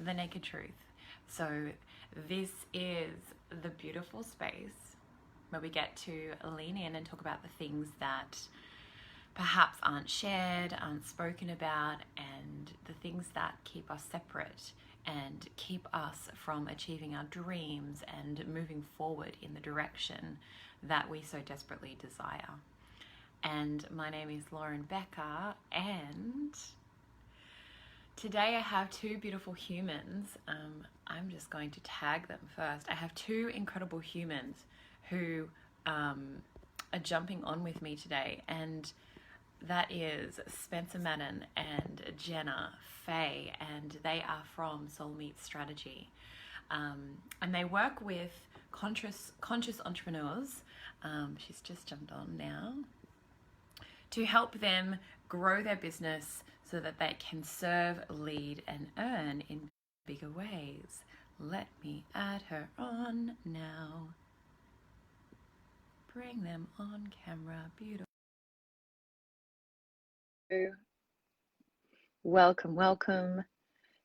the naked truth. So this is the beautiful space where we get to lean in and talk about the things that perhaps aren't shared, aren't spoken about, and the things that keep us separate and keep us from achieving our dreams and moving forward in the direction that we so desperately desire. And my name is Lauren Becker, and today I have two beautiful humans. I'm just going to tag them first. I have two incredible humans who are jumping on with me today, and that is Spence Jenna and Jenna Faye, and they are from Soul Meets Strategy. And they work with conscious entrepreneurs. She's just jumped on now, to help them grow their business so that they can serve, lead, and earn in bigger ways. Let me add her on now. Bring them on camera. Beautiful. Welcome, welcome.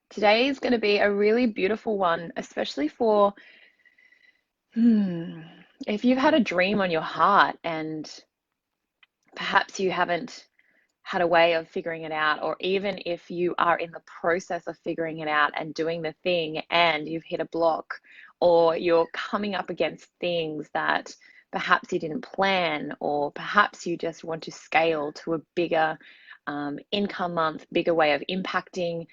Today is going to be a really beautiful one, especially for if you've had a dream on your heart and perhaps you haven't had a way of figuring it out, or even if you are in the process of figuring it out and doing the thing and you've hit a block, or you're coming up against things that perhaps you didn't plan, or perhaps you just want to scale to a bigger income month, bigger way of impacting,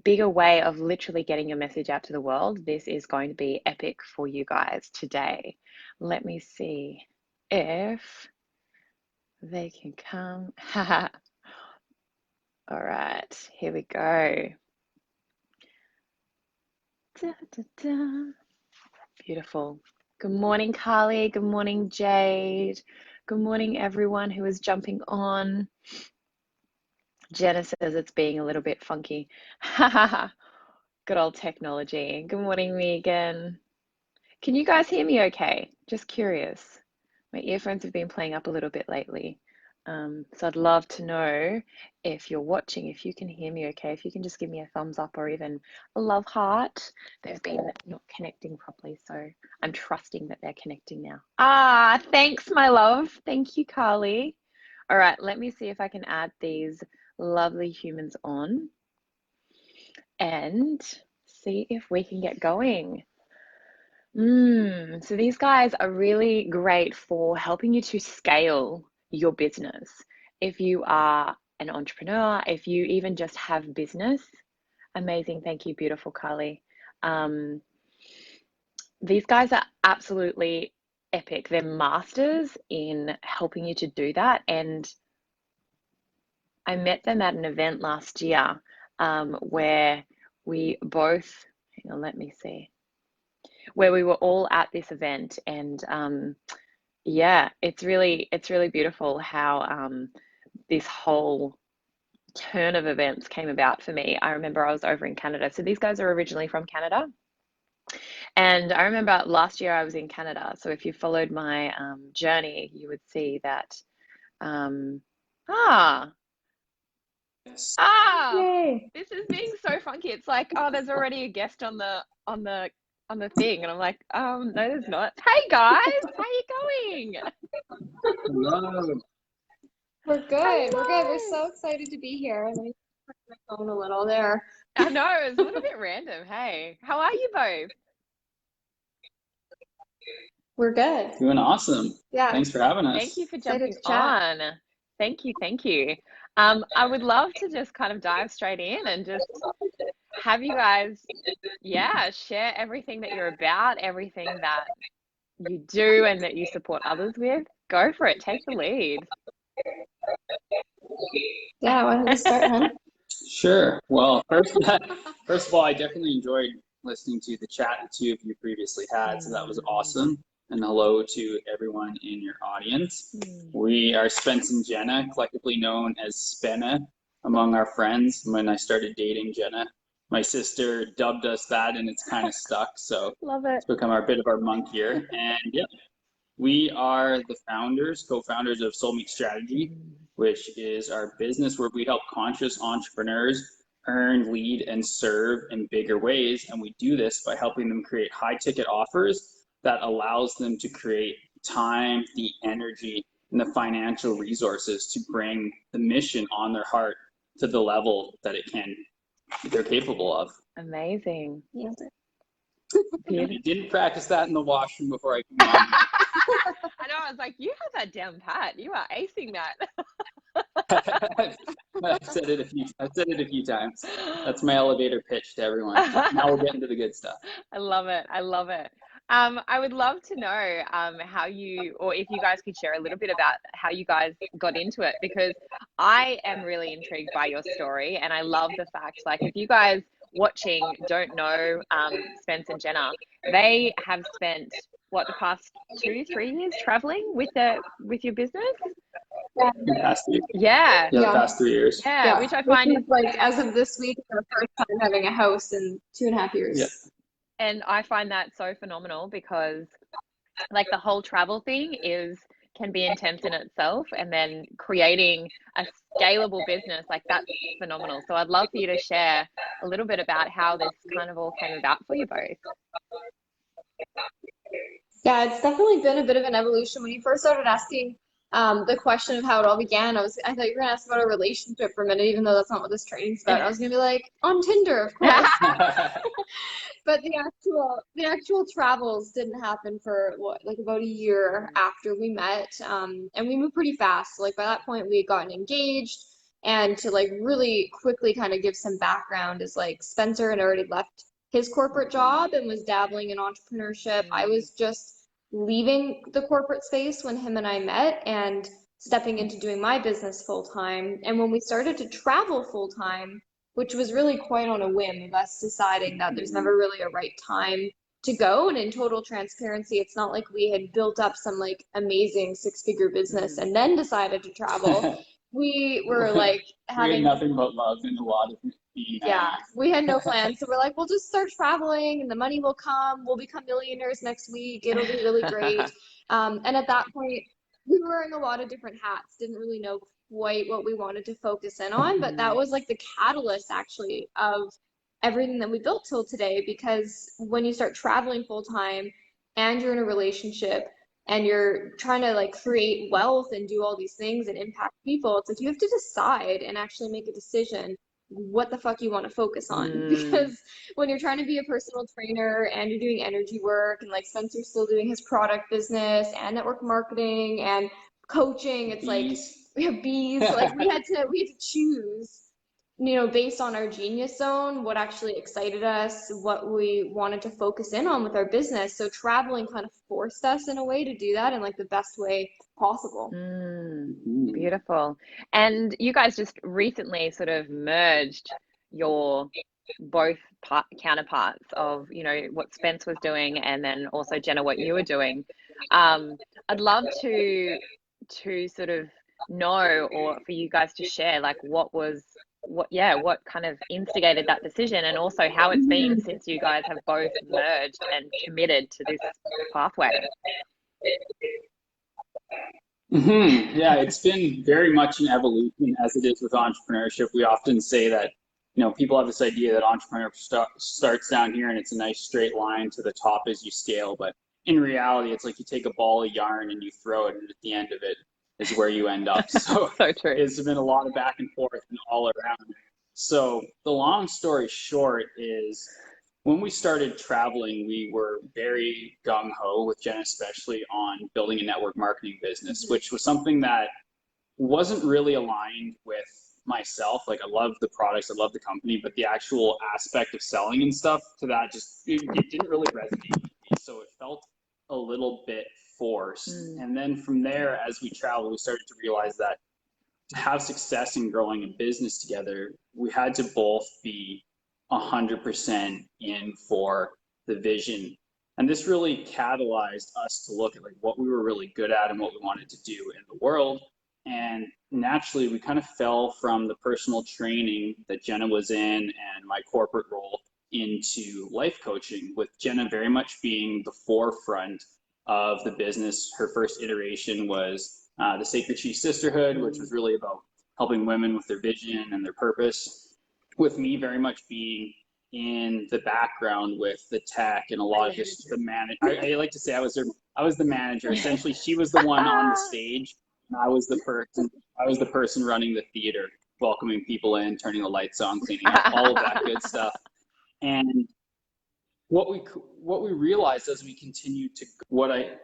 bigger way of literally getting your message out to the world. This is going to be epic for you guys today. Let me see if they can come. All right, here we go. Da, da, da. Beautiful. Good morning, Carly. Good morning, Jade. Good morning, everyone who is jumping on. Jenna says it's being a little bit funky. Good old technology. Good morning, Megan. Can you guys hear me okay? Just curious. My earphones have been playing up a little bit lately. So I'd love to know if you're watching, if you can hear me okay, if you can just give me a thumbs up or even a love heart. They've been not connecting properly, so I'm trusting that they're connecting now. Thanks, my love. Thank you, Carly. All right, let me see if I can add these lovely humans on and see if we can get going. So these guys are really great for helping you to scale your business. If you are an entrepreneur, if you even just have business, amazing. Thank you, beautiful Carly. These guys are absolutely epic. They're masters in helping you to do that. And I met them at an event last year where we both, hang on, let me see, where we were all at this event. And yeah, it's really beautiful how this whole turn of events came about for me. I remember I was over in Canada. So these guys are originally from Canada. And I remember last year I was in Canada. So if you followed my journey, you would see that. Yay. This is being so funky. It's like, oh, there's already a guest on the thing, and I'm like, no, there's not. Hey guys, how you going? Hello. We're good. Hello. We're good. We're so excited to be here. Let me put my phone a little there. I know, it's a little bit random. Hey, how are you both? We're good. Doing awesome. Yeah. Thanks for having us. Thank you for Excited jumping to chat. on. Thank you, thank you. I would love to just kind of dive straight in and just have you guys, share everything that you're about, everything that you do and that you support others with. Go for it. Take the lead. Yeah, why don't you start, hon? Sure. Well, first of all, I definitely enjoyed listening to the chat the two of you previously had, so that was awesome. And hello to everyone in your audience. We are Spence and Jenna, collectively known as Spenna among our friends. When I started dating Jenna, my sister dubbed us that, and it's kind of stuck. So Love it. It's become a bit of our monk here. And yeah, we are the co-founders of Soul Meets Strategy, which is our business where we help conscious entrepreneurs earn, lead, and serve in bigger ways. And we do this by helping them create high ticket offers that allows them to create time, the energy, and the financial resources to bring the mission on their heart to the level that they're capable of. Amazing. Yeah. You didn't practice that in the washroom before I came on. I know, I was like, you have that down pat. You are acing that. I've said it a few times. That's my elevator pitch to everyone. Now we'll get into the good stuff. I love it. I love it. I would love to know how you, or if you guys could share a little bit about how you guys got into it, because I am really intrigued by your story, and I love the fact, like, if you guys watching don't know Spence and Jenna, they have spent what, the past 2-3 years traveling with your business? The past 3 years. Yeah. The past 3 years. Yeah, which I find is like, as of this week, our first time having a house in 2.5 years. Yeah. And I find that so phenomenal, because like the whole travel thing can be intense in itself, and then creating a scalable business, like, that's phenomenal. So I'd love for you to share a little bit about how this kind of all came about for you both. Yeah, it's definitely been a bit of an evolution. When you first started asking the question of how it all began, I thought you were gonna ask about a relationship for a minute, even though that's not what this training's about. I was gonna be like, on Tinder, of course. But the actual travels didn't happen for about a year after we met, and we moved pretty fast. So, like, by that point, we had gotten engaged. And to like really quickly kind of give some background, is like Spencer had already left his corporate job and was dabbling in entrepreneurship. I was just leaving the corporate space when him and I met and stepping into doing my business full time. And when we started to travel full time, which was really quite on a whim of us deciding that there's never really a right time to go. And in total transparency, it's not like we had built up some like amazing 6-figure business and then decided to travel. We were like we had nothing but love and a lot of being we had no plans. So we're like, we'll just start traveling and the money will come. We'll become millionaires next week. It'll be really great. And at that point, we were wearing a lot of different hats, didn't really know quite what we wanted to focus in on, but that was like the catalyst actually of everything that we built till today. Because when you start traveling full time and you're in a relationship and you're trying to like create wealth and do all these things and impact people, it's like you have to decide and actually make a decision what the fuck you want to focus on. Because when you're trying to be a personal trainer and you're doing energy work, and like Spencer's still doing his product business and network marketing and coaching, it's like we have bees. Like we had to choose, based on our genius zone, what actually excited us, what we wanted to focus in on with our business. So traveling kind of forced us in a way to do that in like the best way possible. Beautiful. And you guys just recently sort of merged your both counterparts of, what Spence was doing, and then also Jenna, what you were doing. I'd love to sort of know, or for you guys to share, like what kind of instigated that decision, and also how it's been since you guys have both merged and committed to this pathway. Yeah, it's been very much an evolution, as it is with entrepreneurship. We often say that, people have this idea that entrepreneurship starts down here and it's a nice straight line to the top as you scale. But in reality, it's like you take a ball of yarn and you throw it, and at the end of it is where you end up. So, so true. It's been a lot of back and forth and all around. So the long story short is, when we started traveling, we were very gung-ho, with Jen especially, on building a network marketing business, which was something that wasn't really aligned with myself. Like, I love the products, I love the company, but the actual aspect of selling and stuff to that it didn't really resonate with me. So it felt a little bit forced. And then from there, as we traveled, we started to realize that to have success in growing a business together, we had to both be 100% in for the vision. And this really catalyzed us to look at like what we were really good at and what we wanted to do in the world. And naturally, we kind of fell from the personal training that Jenna was in and my corporate role into life coaching, with Jenna very much being the forefront of the business. Her first iteration was the Sacred She Sisterhood, which was really about helping women with their vision and their purpose. with me very much being in the background with the tech and a lot of just the I like to say I was the manager. Essentially, she was the one on the stage, and I was the person running the theater, welcoming people in, turning the lights on, cleaning up, all of that good stuff. And what we realized as we continued to what I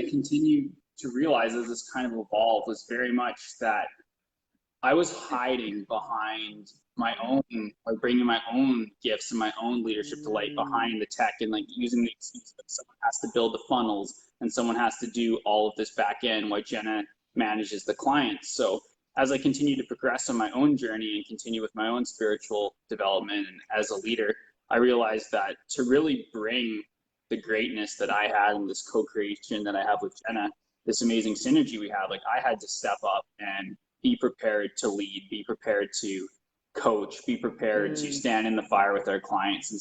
continued to realize as this kind of evolved was very much that I was hiding behind my own, like bringing my own gifts and my own leadership to light behind the tech, and like using the excuse that someone has to build the funnels and someone has to do all of this back end while Jenna manages the clients. So as I continue to progress on my own journey and continue with my own spiritual development and as a leader, I realized that to really bring the greatness that I had in this co-creation that I have with Jenna, this amazing synergy we have, like I had to step up and be prepared to lead, be prepared to coach, be prepared to stand in the fire with our clients and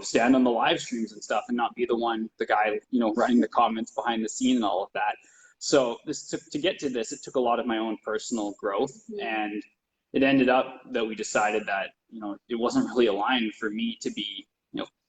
stand on the live streams and stuff and not be the guy, running the comments behind the scene and all of that. So to get to this, it took a lot of my own personal growth, and it ended up that we decided that, it wasn't really aligned for me to be,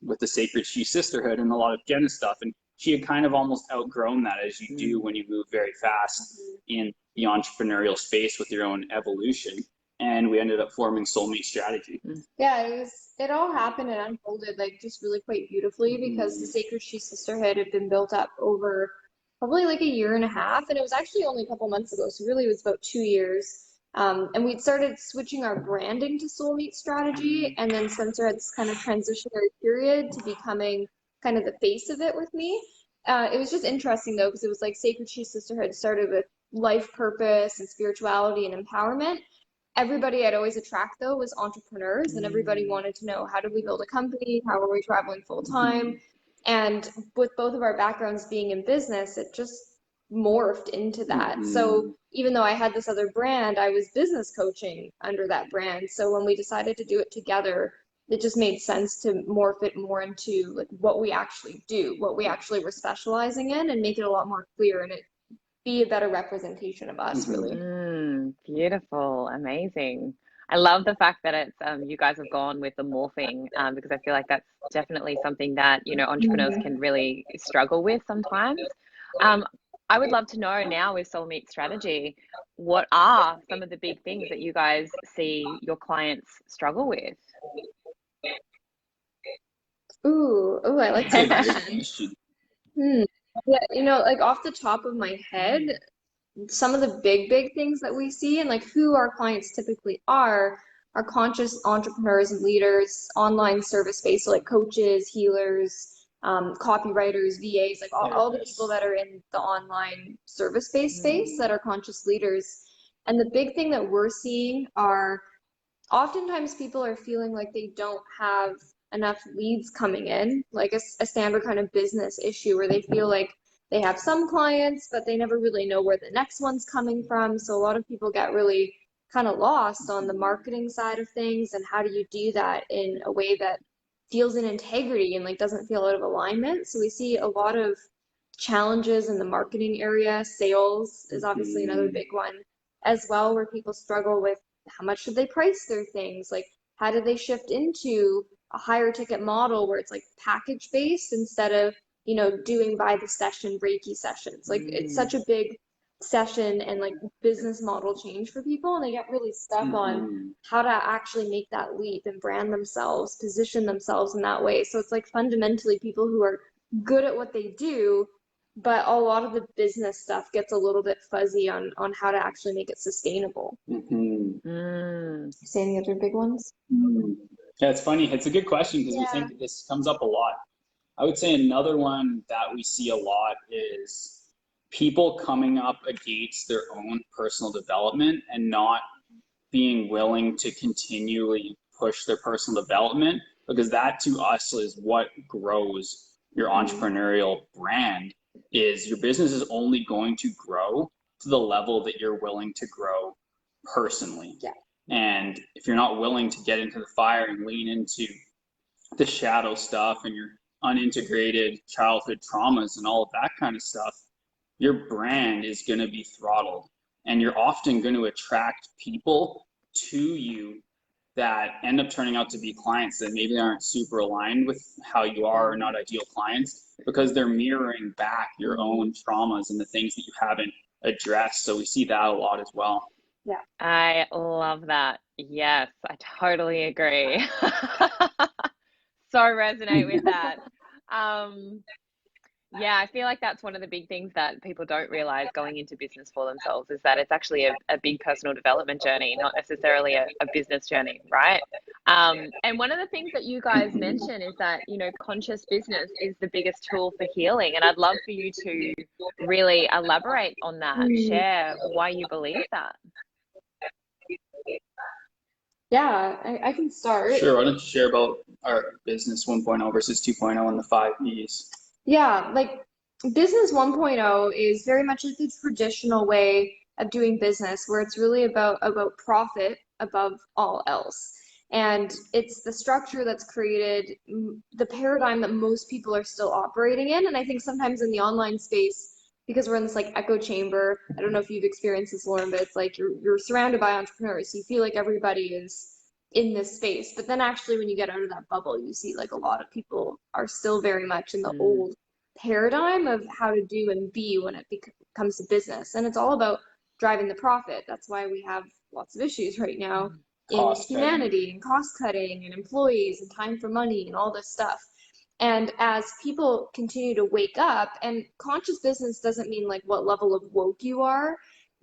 with the Sacred She Sisterhood and a lot of Jenna stuff. And she had kind of almost outgrown that, as you do when you move very fast in the entrepreneurial space with your own evolution. And we ended up forming Soulmate Strategy. Yeah, it all happened and unfolded like just really quite beautifully, because the Sacred She Sisterhood had been built up over probably like a year and a half, and it was actually only a couple months ago, so really it was about 2 years. And we'd started switching our branding to Soulmate Strategy, and then Spencer had this kind of transitionary period to becoming kind of the face of it with me. It was just interesting though, because it was like Sacred She Sisterhood started with life purpose and spirituality and empowerment. Everybody I'd always attract though was entrepreneurs, and everybody wanted to know, how do we build a company? How are we traveling full time? And with both of our backgrounds being in business, it just morphed into that. So even though I had this other brand, I was business coaching under that brand. So when we decided to do it together, it just made sense to morph it more into like what we actually do, what we actually were specializing in, and make it a lot more clear and it be a better representation of us, really. Beautiful, amazing. I love the fact that it's you guys have gone with the morphing, because I feel like that's definitely something that entrepreneurs can really struggle with sometimes. I would love to know now, with Soulmate Strategy, what are some of the big things that you guys see your clients struggle with? Ooh, I like that question. Yeah, like off the top of my head, some of the big things that we see and like who our clients typically are conscious entrepreneurs and leaders, online service-based, so like coaches, healers, copywriters, VAs, like all the people that are in the online service-based space that are conscious leaders. And the big thing that we're seeing are oftentimes people are feeling like they don't have enough leads coming in, like a standard kind of business issue where they feel like they have some clients, but they never really know where the next one's coming from. So a lot of people get really kind of lost on the marketing side of things, and how do you do that in a way that feels in integrity and like doesn't feel out of alignment. So we see a lot of challenges in the marketing area. Sales is obviously another big one as well, where people struggle with how much should they price their things, like how do they shift into a higher ticket model where it's like package based instead of doing by the session Reiki sessions. Like it's such a big session and like business model change for people, and they get really stuck on how to actually make that leap and brand themselves, position themselves in that way. So it's like fundamentally people who are good at what they do, but a lot of the business stuff gets a little bit fuzzy on how to actually make it sustainable. See any other big ones? Yeah, it's funny. It's a good question because we think this comes up a lot. I would say another one that we see a lot is people coming up against their own personal development and not being willing to continually push their personal development, because that to us is what grows your entrepreneurial brand. Is your business is only going to grow to the level that you're willing to grow personally. And if you're not willing to get into the fire and lean into the shadow stuff and your unintegrated childhood traumas and all of that kind of stuff, your brand is going to be throttled. and you're often going to attract people to you that end up turning out to be clients that maybe aren't super aligned with how you are, or not ideal clients, because they're mirroring back your own traumas and the things that you haven't addressed. So we see that a lot as well. Yeah. I love that. Yes, I totally agree. So resonate with that. Yeah, I feel like that's one of the big things that people don't realize going into business for themselves, is that it's actually a big personal development journey, not necessarily a business journey, right? And one of the things that you guys mention is that, you know, conscious business is the biggest tool for healing. And I'd love for you to really elaborate on that, share why you believe that. Yeah, I can start. Sure. Why don't you share about our business 1.0 versus 2.0 and the 5 Ps? Yeah, like business 1.0 is very much like the traditional way of doing business, where it's really about profit above all else. And it's the structure that's created the paradigm that most people are still operating in. And I think sometimes in the online space, because we're in this like echo chamber, I don't know if you've experienced this, Lauren, but it's like you're surrounded by entrepreneurs. So you feel like everybody is in this space. But then actually when you get out of that bubble, you see like a lot of people are still very much in the old paradigm of how to do and be when it comes to business. And it's all about driving the profit. That's why we have lots of issues right now in humanity and cost cutting and employees and time for money and all this stuff. And as people continue to wake up, and conscious business doesn't mean like what level of woke you are,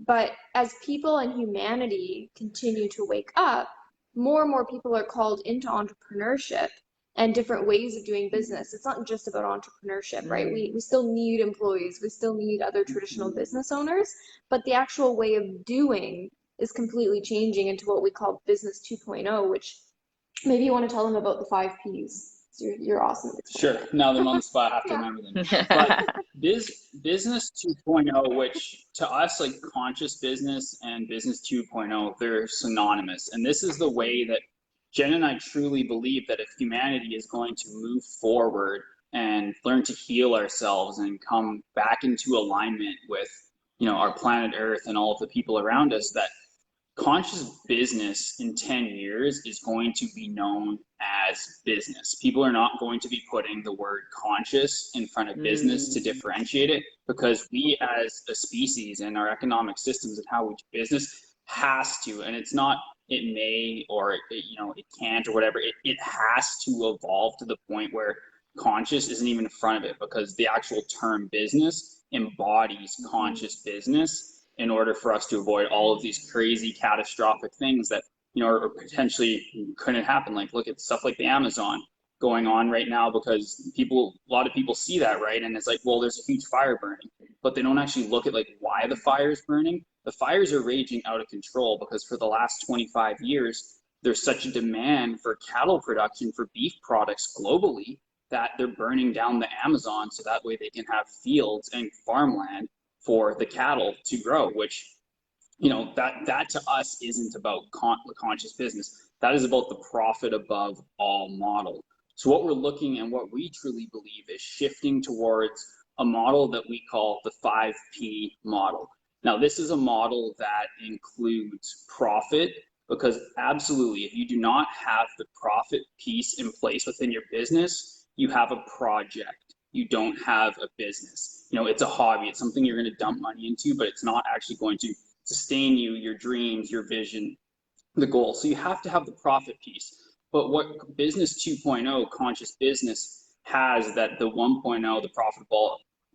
but as people and humanity continue to wake up, more and more people are called into entrepreneurship and different ways of doing business. It's not just about entrepreneurship, right? We still need employees, we still need other traditional business owners, but the actual way of doing is completely changing into what we call business 2.0, which maybe you want to tell them about the 5 Ps. You're awesome. Sure. Now that I'm on the spot, I have to remember them. But business 2.0, which to us, like conscious business and business 2.0, they're synonymous. And this is the way that Jen and I truly believe that if humanity is going to move forward and learn to heal ourselves and come back into alignment with, you know, our planet Earth and all of the people around us, that conscious business in 10 years is going to be known as business. People are not going to be putting the word conscious in front of business to differentiate it, because we as a species and our economic systems and how we do business has to, and it's not it may or it, you know, it can't or whatever, it has to evolve to the point where conscious isn't even in front of it, because the actual term business embodies conscious business in order for us to avoid all of these crazy catastrophic things that, you know, are potentially couldn't happen. Like look at stuff like the Amazon going on right now, because a lot of people see that, right? And it's like, well, there's a huge fire burning, but they don't actually look at like why the fire is burning. The fires are raging out of control because for the last 25 years, there's such a demand for cattle production for beef products globally that they're burning down the Amazon so that way they can have fields and farmland for the cattle to grow, which, you know, that to us isn't about conscious business. That is about the profit above all model. So what we're looking and what we truly believe is shifting towards a model that we call the 5P model. Now, this is a model that includes profit, because absolutely, if you do not have the profit piece in place within your business, you have a project. You don't have a business. You know, it's a hobby. It's something you're going to dump money into, but it's not actually going to sustain you, your dreams, your vision, the goal. So you have to have the profit piece. But what business 2.0, conscious business, has that the 1.0, the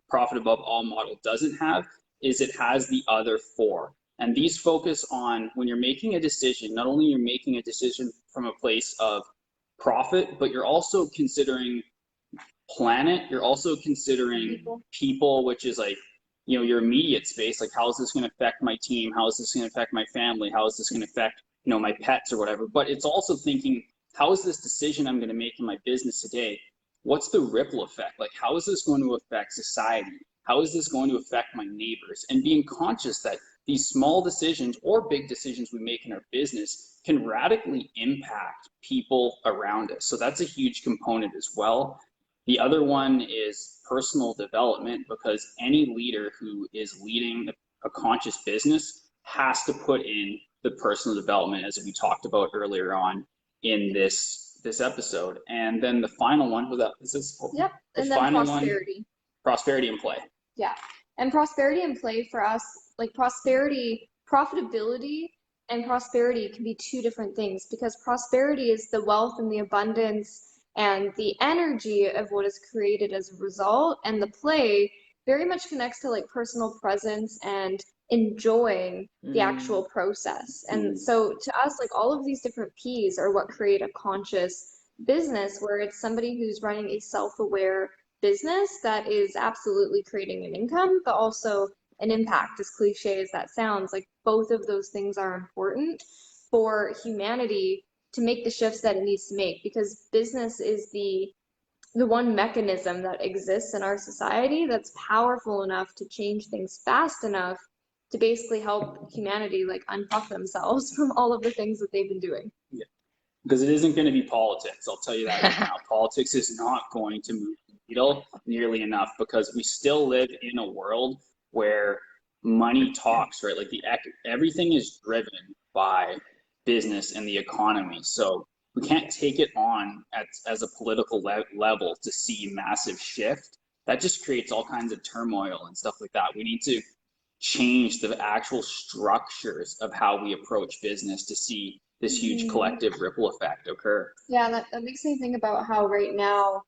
profit above all model doesn't have, is it has the other 4. And these focus on when you're making a decision, not only you're making a decision from a place of profit, but you're also considering planet, you're also considering people, which is like, you know, your immediate space, like how is this going to affect my team, how is this going to affect my family, how is this going to affect, you know, my pets or whatever. But it's also thinking, how is this decision I'm going to make in my business today, what's the ripple effect, like how is this going to affect society, how is this going to affect my neighbors, and being conscious that these small decisions or big decisions we make in our business can radically impact people around us. So that's a huge component as well. The other one is personal development, because any leader who is leading a conscious business has to put in the personal development, as we talked about earlier on in this episode. And then the final one was that, is this Yep. the And then final prosperity. one? Prosperity and play. Yeah. And prosperity and play for us, like prosperity, profitability and prosperity can be two different things, because prosperity is the wealth and the abundance and the energy of what is created as a result. And the play very much connects to like personal presence and enjoying the actual process. And so to us, like all of these different P's are what create a conscious business, where it's somebody who's running a self-aware business that is absolutely creating an income, but also an impact, as cliche as that sounds. Like both of those things are important for humanity to make the shifts that it needs to make, because business is the one mechanism that exists in our society that's powerful enough to change things fast enough to basically help humanity like unfuck themselves from all of the things that they've been doing. Yeah. Because it isn't going to be politics, I'll tell you that right now. Politics is not going to move the needle nearly enough, because we still live in a world where money talks, right? Like everything is driven by business and the economy. So we can't take it on as a political level to see massive shift. That just creates all kinds of turmoil and stuff like that. We need to change the actual structures of how we approach business to see this huge collective ripple effect occur. Yeah, and that makes me think about how right now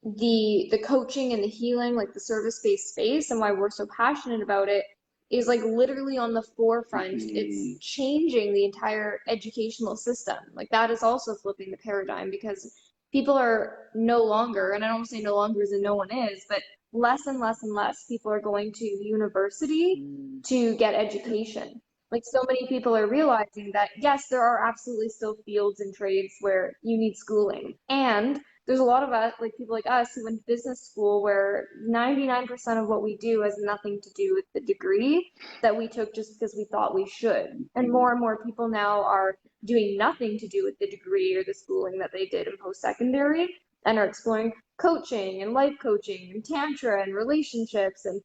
the coaching and the healing, like the service-based space, and why we're so passionate about it, is like literally on the forefront. It's changing the entire educational system. Like that is also flipping the paradigm, because people are no longer, and I don't say no longer as in no one is, but less and less and less people are going to university to get education. Like so many people are realizing that yes, there are absolutely still fields and trades where you need schooling, and there's a lot of us, like people like us, who went to business school where 99% of what we do has nothing to do with the degree that we took just because we thought we should. And more people now are doing nothing to do with the degree or the schooling that they did in post-secondary, and are exploring coaching and life coaching and tantra and relationships and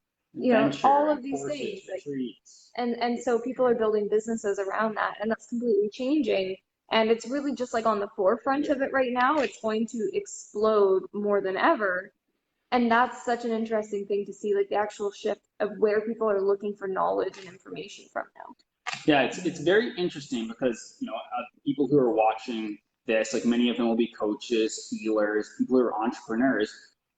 all of these things. Like, and so people are building businesses around that, and that's completely changing. And it's really just like on the forefront of it right now. It's going to explode more than ever. And that's such an interesting thing to see, like the actual shift of where people are looking for knowledge and information from now. Yeah, it's very interesting, because people who are watching this, like many of them will be coaches, healers, people who are entrepreneurs,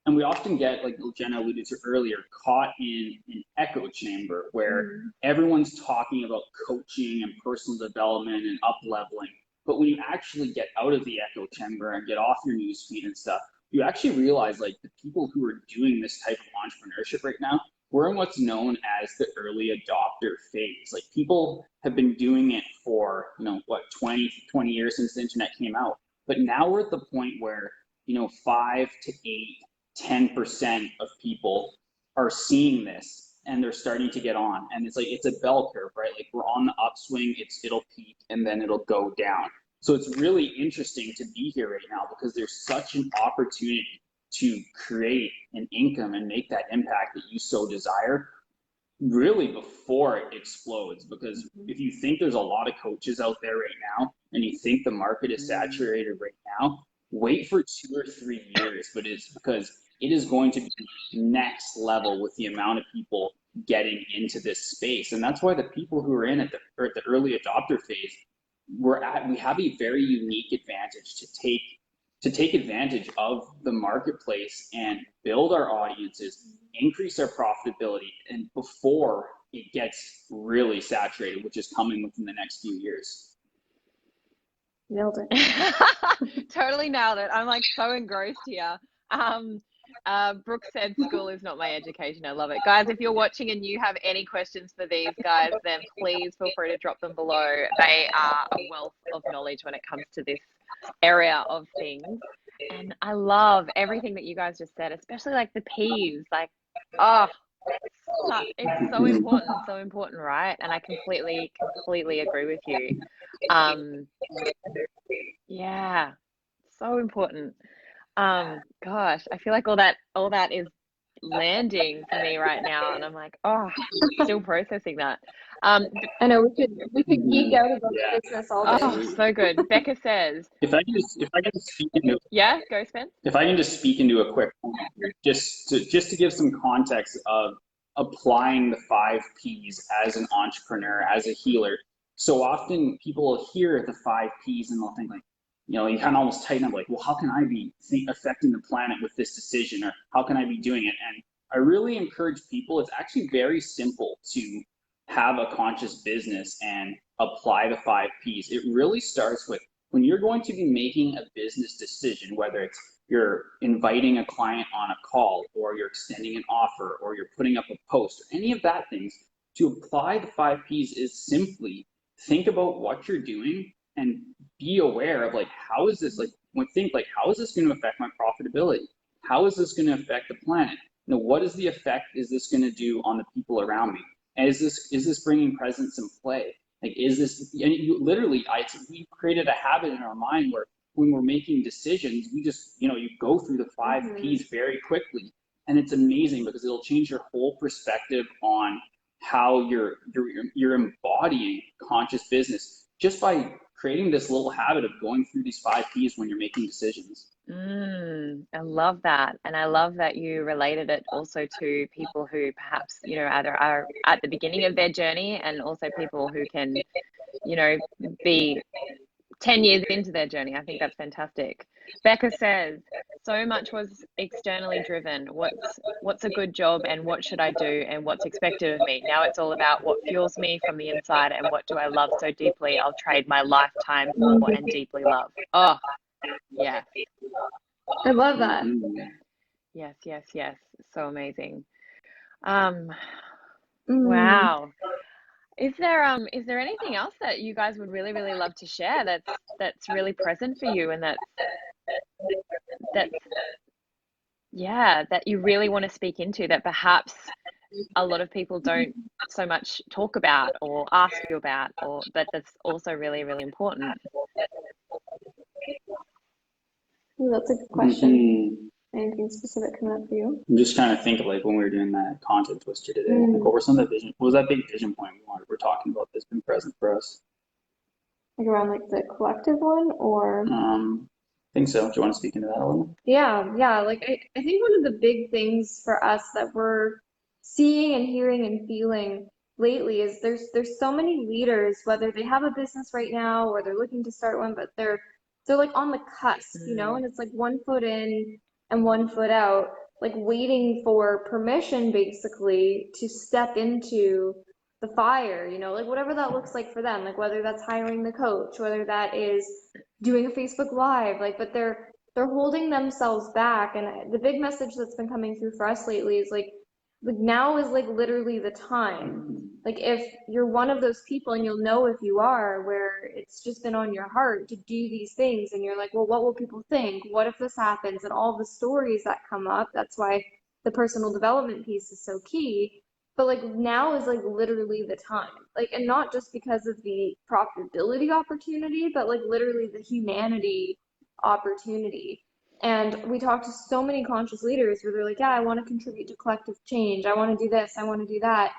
and we often get, like Jenna alluded to earlier, caught in an echo chamber where everyone's talking about coaching and personal development and up leveling. But when you actually get out of the echo chamber and get off your newsfeed and stuff, you actually realize like the people who are doing this type of entrepreneurship right now, we're in what's known as the early adopter phase. Like people have been doing it for, 20 years since the internet came out. But now we're at the point where, 5 to 8, 10% of people are seeing this and they're starting to get on. And it's like, it's a bell curve, right? Like we're on the upswing, it'll peak and then it'll go down. So it's really interesting to be here right now, because there's such an opportunity to create an income and make that impact that you so desire, really before it explodes. Because if you think there's a lot of coaches out there right now and you think the market is saturated right now, wait for 2 or 3 years, but it's because it is going to be next level with the amount of people getting into this space. And that's why the people who are in at the early adopter phase, we have a very unique advantage to take advantage of the marketplace and build our audiences, increase our profitability, and before it gets really saturated, which is coming within the next few years. Nailed it. Totally nailed it. I'm like so engrossed here. Brooke said school is not my education. I love it. Guys, if you're watching and you have any questions for these guys, then please feel free to drop them below. They are a wealth of knowledge when it comes to this area of things. And I love everything that you guys just said, especially like the P's. Like, it's so important, right? And I completely agree with you. Yeah, so important. Gosh, I feel like all that is landing for me right now, and I'm like, still processing that. I know we could geek out about Yeah. business all day. Oh, so good. Becca says, If I can just speak into yeah, go Spence. if I can just speak into a quick point here, just to give some context of applying the 5 Ps as an entrepreneur, as a healer. So often people will hear the 5 Ps and they'll think like, you know, you kind of almost tighten up like, well, how can I be affecting the planet with this decision, or how can I be doing it? And I really encourage people, it's actually very simple to have a conscious business and apply the 5 Ps. It really starts with when you're going to be making a business decision, whether it's you're inviting a client on a call, or you're extending an offer, or you're putting up a post, or any of that things, to apply the 5 Ps is simply think about what you're doing and be aware of like, how is this, like, think like, how is this going to affect my profitability? How is this going to affect the planet? You know, what is the effect is this going to do on the people around me? And is this bringing presence and play? Like, is this, and you literally, we've created a habit in our mind where when we're making decisions, we just, you know, you go through the 5 Ps very quickly. And it's amazing because it'll change your whole perspective on how you're embodying conscious business just by creating this little habit of going through these 5 Ps when you're making decisions. I love that. And I love that you related it also to people who perhaps, you know, either are at the beginning of their journey, and also people who can, you know, be 10 years into their journey. I think that's fantastic. Becca says, so much was externally driven. What's a good job, and what should I do, and what's expected of me? Now it's all about what fuels me from the inside, and what do I love so deeply I'll trade my lifetime for and deeply love. Oh, yeah. I love that. Yes, yes, yes. So amazing. Wow. Is there anything else that you guys would really, really love to share that's really present for you, and that you really want to speak into, that perhaps a lot of people don't so much talk about or ask you about, or that's also really, really important? Ooh, that's a good question. Anything specific coming up for you? I'm just trying to think of like when we were doing that content twister today. Like, what were some of the what was that big vision point we're talking about that's been present for us? Like around like the collective one, or? I think so. Do you want to speak into that a little? Yeah. Like I think one of the big things for us that we're seeing and hearing and feeling lately is there's so many leaders, whether they have a business right now or they're looking to start one, but they're like on the cusp, you know, and it's like 1 foot in and 1 foot out, like waiting for permission basically to step into the fire, you know, like whatever that looks like for them, like whether that's hiring the coach, whether that is doing a Facebook Live, like, but they're holding themselves back. And the big message that's been coming through for us lately is like now is like literally the time. Like if you're one of those people, and you'll know if you are, where it's just been on your heart to do these things, and you're like, well, what will people think? What if this happens? And all the stories that come up. That's why the personal development piece is so key. But like now is like literally the time. Like, and not just because of the profitability opportunity, but like literally the humanity opportunity. And we talk to so many conscious leaders where they're like, yeah, I want to contribute to collective change. I want to do this. I want to do that.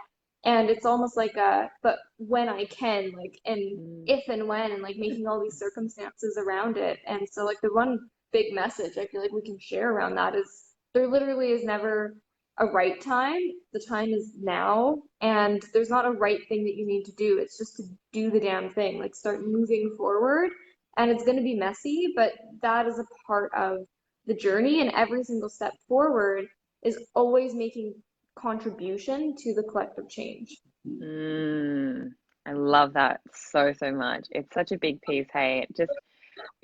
And it's almost like but when I can, like, and if and when, and like making all these circumstances around it. And so like the one big message I feel like we can share around that is there literally is never a right time. The time is now, and there's not a right thing that you need to do. It's just to do the damn thing, like start moving forward. And it's going to be messy, but that is a part of the journey, and every single step forward is always making contribution to the collective change. I love that so much. It's such a big piece. Hey, just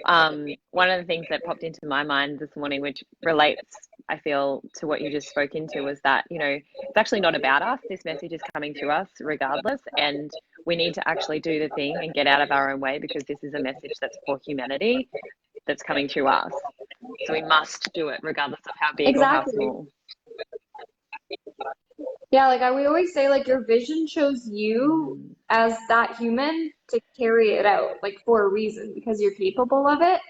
one of the things that popped into my mind this morning, which relates, I feel, to what you just spoke into, was that, you know, it's actually not about us. This message is coming through us regardless, and we need to actually do the thing and get out of our own way, because this is a message that's for humanity that's coming through us. So we must do it regardless of how big or how small. Yeah, like we always say, like your vision chose you as that human to carry it out, like for a reason, because you're capable of it.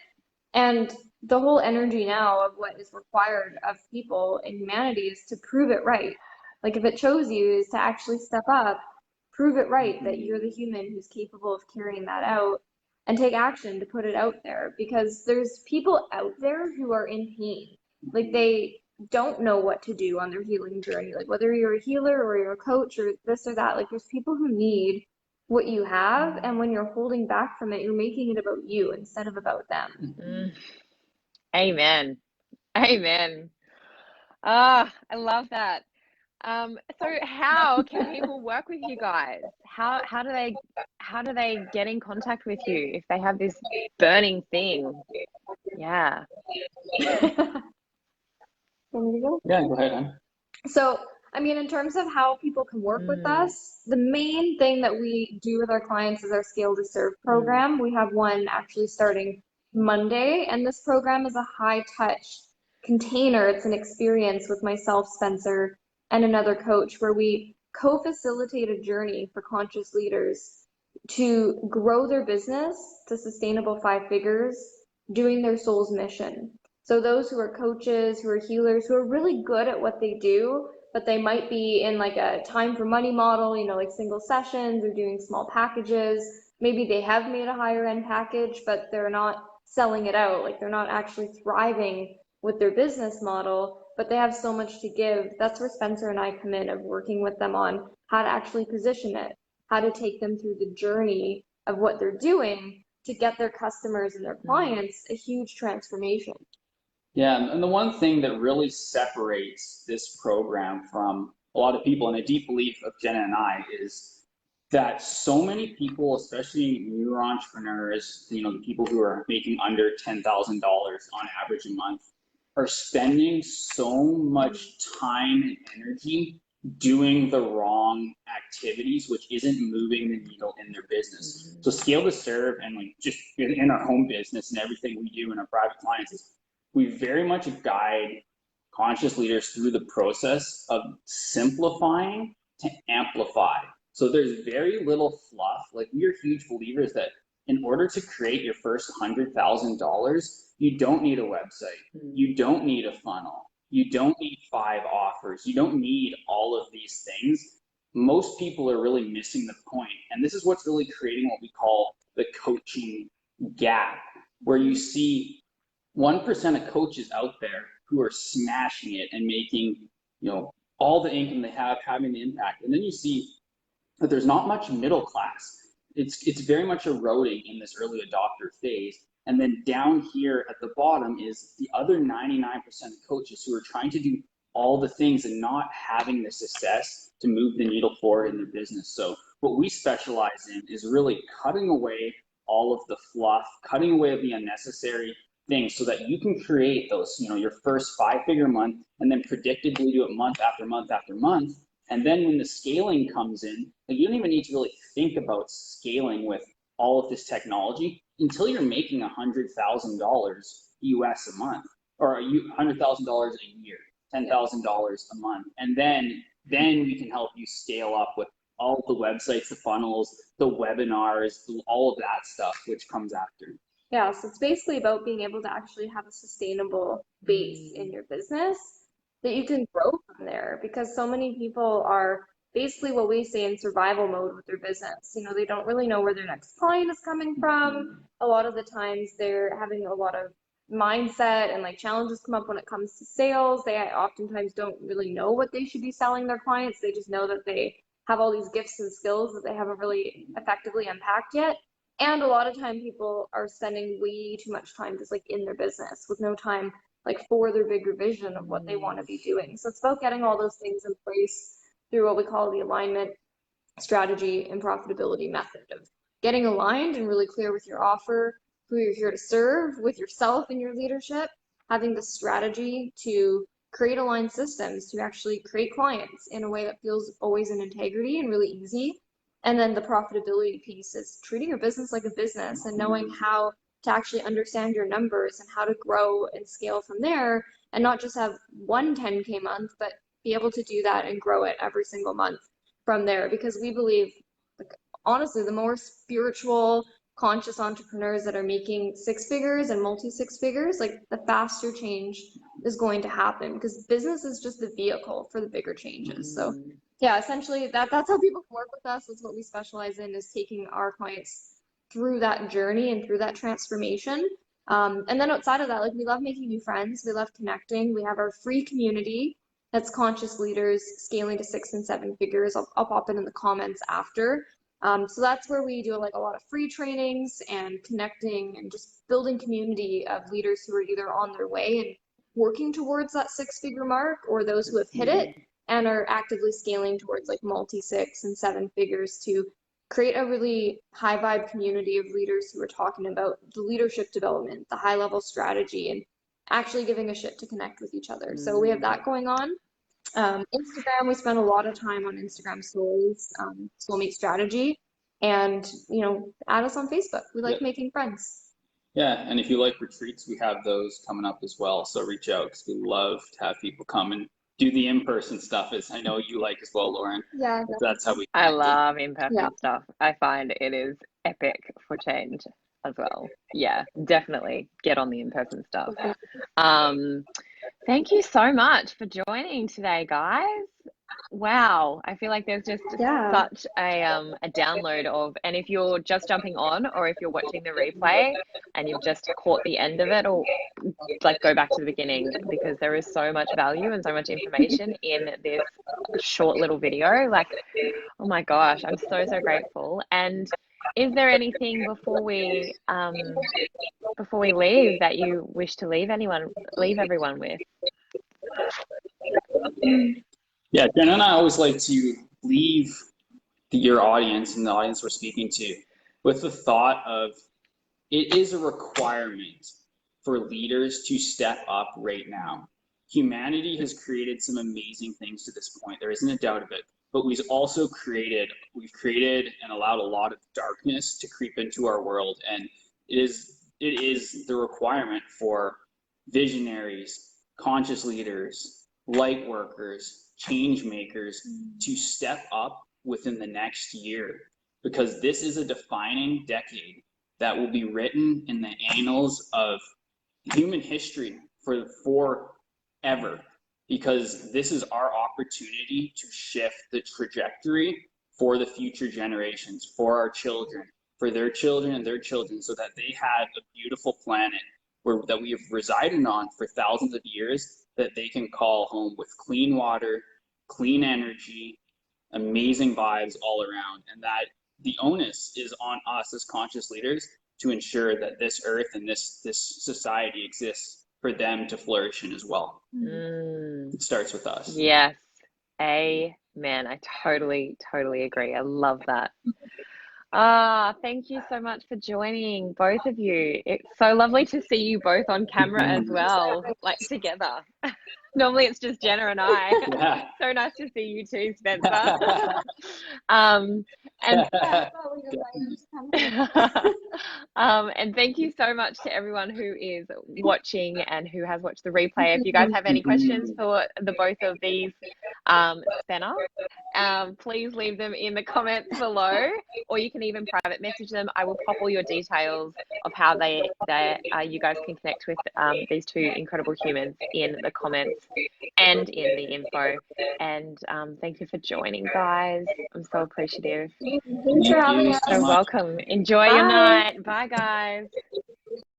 And the whole energy now of what is required of people in humanity is to prove it right. Like if it chose you, is to actually step up, prove it right that you're the human who's capable of carrying that out, and take action to put it out there, because there's people out there who are in pain. Like they don't know what to do on their healing journey. Like whether you're a healer or you're a coach or this or that, like there's people who need what you have, and when you're holding back from it, you're making it about you instead of about them. Mm. Amen. Amen. Ah, I love that. So how can people work with you guys? How do they get in contact with you if they have this burning thing? Yeah. Want me to go? Yeah, go ahead, hon. So, I mean, in terms of how people can work with us, the main thing that we do with our clients is our Scale to Serve program. We have one actually starting Monday, and this program is a high touch container. It's an experience with myself, Spencer, and another coach where we co-facilitate a journey for conscious leaders to grow their business to sustainable 5 figures, doing their soul's mission. So those who are coaches, who are healers, who are really good at what they do, but they might be in like a time for money model, you know, like single sessions or doing small packages. Maybe they have made a higher end package, but they're not selling it out. Like they're not actually thriving with their business model, but they have so much to give. That's where Spencer and I come in, of working with them on how to actually position it, how to take them through the journey of what they're doing to get their customers and their clients a huge transformation. Yeah, and the one thing that really separates this program from a lot of people, and a deep belief of Jenna and I, is that so many people, especially newer entrepreneurs, you know, the people who are making under $10,000 on average a month, are spending so much time and energy doing the wrong activities, which isn't moving the needle in their business. So Scale to Serve, and like just in our home business and everything we do in our private clients, is we very much guide conscious leaders through the process of simplifying to amplify. So there's very little fluff. Like, we are huge believers that in order to create your first $100,000, you don't need a website. You don't need a funnel. You don't need 5 offers. You don't need all of these things. Most people are really missing the point. And this is what's really creating what we call the coaching gap, where you see 1% of coaches out there who are smashing it and making, you know, all the income they have, having the impact. And then you see that there's not much middle class. It's very much eroding in this early adopter phase. And then down here at the bottom is the other 99% of coaches who are trying to do all the things and not having the success to move the needle forward in their business. So what we specialize in is really cutting away all of the fluff, cutting away the unnecessary things, so that you can create those, you know, your first 5-figure month, and then predictably do it month after month after month. And then when the scaling comes in, like, you don't even need to really think about scaling with all of this technology until you're making $100,000 US a month, or $100,000 a year, $10,000 a month. And then we can help you scale up with all the websites, the funnels, the webinars, all of that stuff, which comes after. Yeah, so it's basically about being able to actually have a sustainable base in your business that you can grow from there, because so many people are basically what we say in survival mode with their business. You know, they don't really know where their next client is coming from. A lot of the times they're having a lot of mindset and like challenges come up when it comes to sales. They oftentimes don't really know what they should be selling their clients. They just know that they have all these gifts and skills that they haven't really effectively unpacked yet. And a lot of time people are spending way too much time just like in their business with no time like for their bigger vision of what they want to be doing. So it's about getting all those things in place through what we call the alignment, strategy, and profitability method of getting aligned and really clear with your offer, who you're here to serve, with yourself and your leadership, having the strategy to create aligned systems to actually create clients in a way that feels always in integrity and really easy. And then the profitability piece is treating your business like a business and knowing how to actually understand your numbers and how to grow and scale from there, and not just have one 10K month, but be able to do that and grow it every single month from there. Because we believe, like, honestly, the more spiritual, conscious entrepreneurs that are making 6 figures and multi 6 figures, like, the faster change is going to happen, because business is just the vehicle for the bigger changes. So Yeah, essentially that's how people work with us. That's what we specialize in, is taking our clients through that journey and through that transformation. And then outside of that, like we love making new friends. We love connecting. We have our free community that's conscious leaders scaling to 6 and 7 figures. I'll pop it in the comments after. So that's where we do like a lot of free trainings and connecting and just building community of leaders who are either on their way and working towards that 6 figure mark, or those who have hit it and are actively scaling towards like multi 6 and 7 figures, to create a really high vibe community of leaders who are talking about the leadership development, the high level strategy, and actually giving a shit to connect with each other. So we have that going on. Instagram, we spend a lot of time on Instagram stories, soulmate strategy, and add us on Facebook. We like making friends. Yeah, and if you like retreats, we have those coming up as well. So reach out, because we love to have people come and do the in-person stuff, as I know you like as well, Lauren. Yeah, That's how we I connected. love in-person stuff. I find it is epic for change as well. Yeah, definitely get on the in-person stuff. Thank you so much for joining today, guys. Wow, I feel like there's just such a download of, and if you're just jumping on, or if you're watching the replay and you've just caught the end of it, or like go back to the beginning, because there is so much value and so much information in this short little video. Like, oh my gosh, I'm so grateful. And is there anything before we leave that you wish to leave everyone with? Yeah, Jenna and I always like to leave your audience and the audience we're speaking to with the thought of, it is a requirement for leaders to step up right now. Humanity has created some amazing things to this point. There isn't a doubt of it. But we've created and allowed a lot of darkness to creep into our world. And it is the requirement for visionaries, conscious leaders, light workers, change makers to step up within the next year, because this is a defining decade that will be written in the annals of human history for forever, because this is our opportunity to shift the trajectory for the future generations, for our children, for their children and their children, so that they have a beautiful planet that we have resided on for thousands of years, that they can call home, with clean water, clean energy, amazing vibes all around. And that the onus is on us as conscious leaders to ensure that this earth and this society exists for them to flourish in as well. It starts with us. Yes. Amen. I totally agree. I love that. Thank you so much for joining, both of you. It's so lovely to see you both on camera as well, like together. Normally it's just Jenna and I. Yeah. So nice to see you too, Spencer. And and thank you so much to everyone who is watching and who has watched the replay. If you guys have any questions for the both of these Spencer, please leave them in the comments below, or you can even private message them. I will pop all your details of how you guys can connect with these two incredible humans in the comments and in the info. And thank you for joining, guys. I'm so appreciative. Thanks for having us. You're welcome. Enjoy your night. Bye, guys.